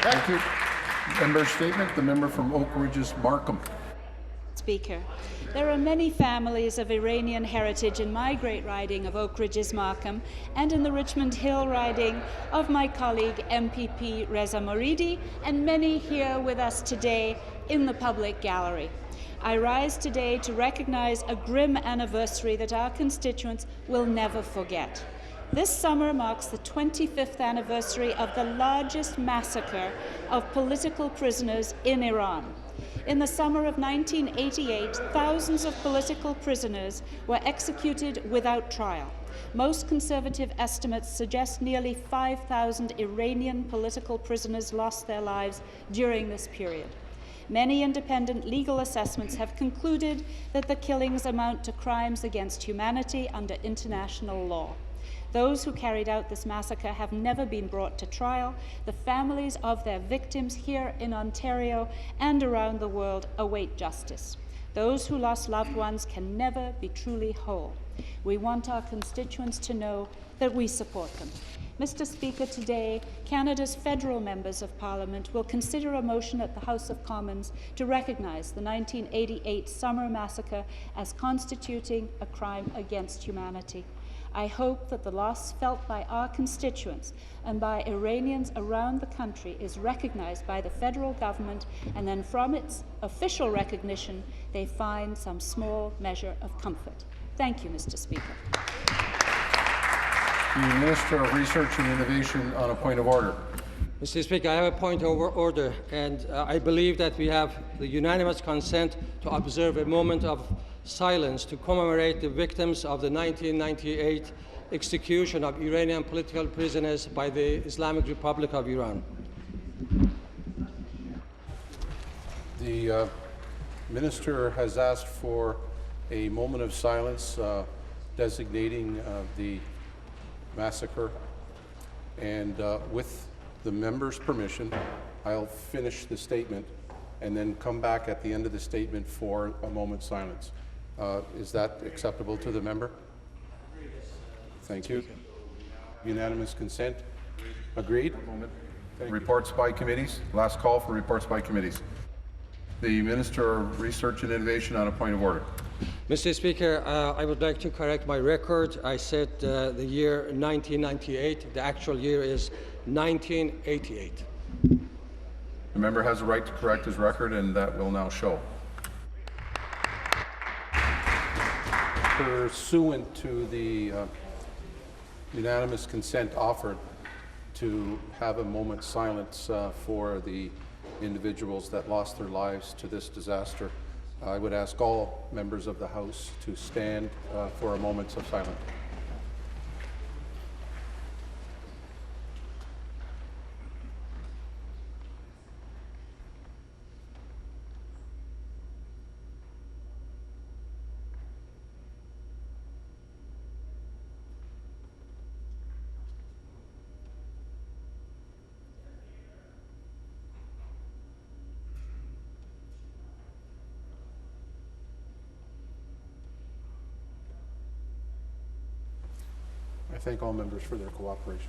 Thank you. Member statement. The member from Oak Ridges, Markham. Speaker, there are many families of Iranian heritage in my great riding of Oak Ridges, Markham, and in the Richmond Hill riding of my colleague MPP Reza Moridi, and many here with us today in the public gallery. I rise today to recognize a grim anniversary that our constituents will never forget. This summer marks the 25th anniversary of the largest massacre of political prisoners in Iran. In the summer of 1988, thousands of political prisoners were executed without trial. Most conservative estimates suggest nearly 5,000 Iranian political prisoners lost their lives during this period. Many independent legal assessments have concluded that the killings amount to crimes against humanity under international law. Those who carried out this massacre have never been brought to trial. The families of their victims here in Ontario and around the world await justice. Those who lost loved ones can never be truly whole. We want our constituents to know that we support them. Mr. Speaker, today, Canada's federal members of Parliament will consider a motion at the House of Commons to recognize the 1988 summer massacre as constituting a crime against humanity. I hope that the loss felt by our constituents and by Iranians around the country is recognized by the federal government, and then from its official recognition, they find some small measure of comfort. Thank you, Mr. Speaker. The Minister of Research and Innovation on a point of order. Mr. Speaker, I have a point of order, and I believe that we have the unanimous consent to observe a moment of silence to commemorate the victims of the 1998 execution of Iranian political prisoners by the Islamic Republic of Iran. The Minister has asked for a moment of silence designating the massacre, and with the member's permission, I'll finish the statement and then come back at the end of the statement for a moment's silence. Is that acceptable to the member? Thank you. Unanimous consent? Agreed? Reports by committees. Last call for reports by committees. The Minister of Research and Innovation on a point of order. Mr. Speaker, I would like to correct my record. I said the year 1998. The actual year is 1988. The member has a right to correct his record, and that will now show. Pursuant to the unanimous consent offered to have a moment's silence for the individuals that lost their lives to this disaster, I would ask all members of the House to stand for a moment of silence. I thank all members for their cooperation.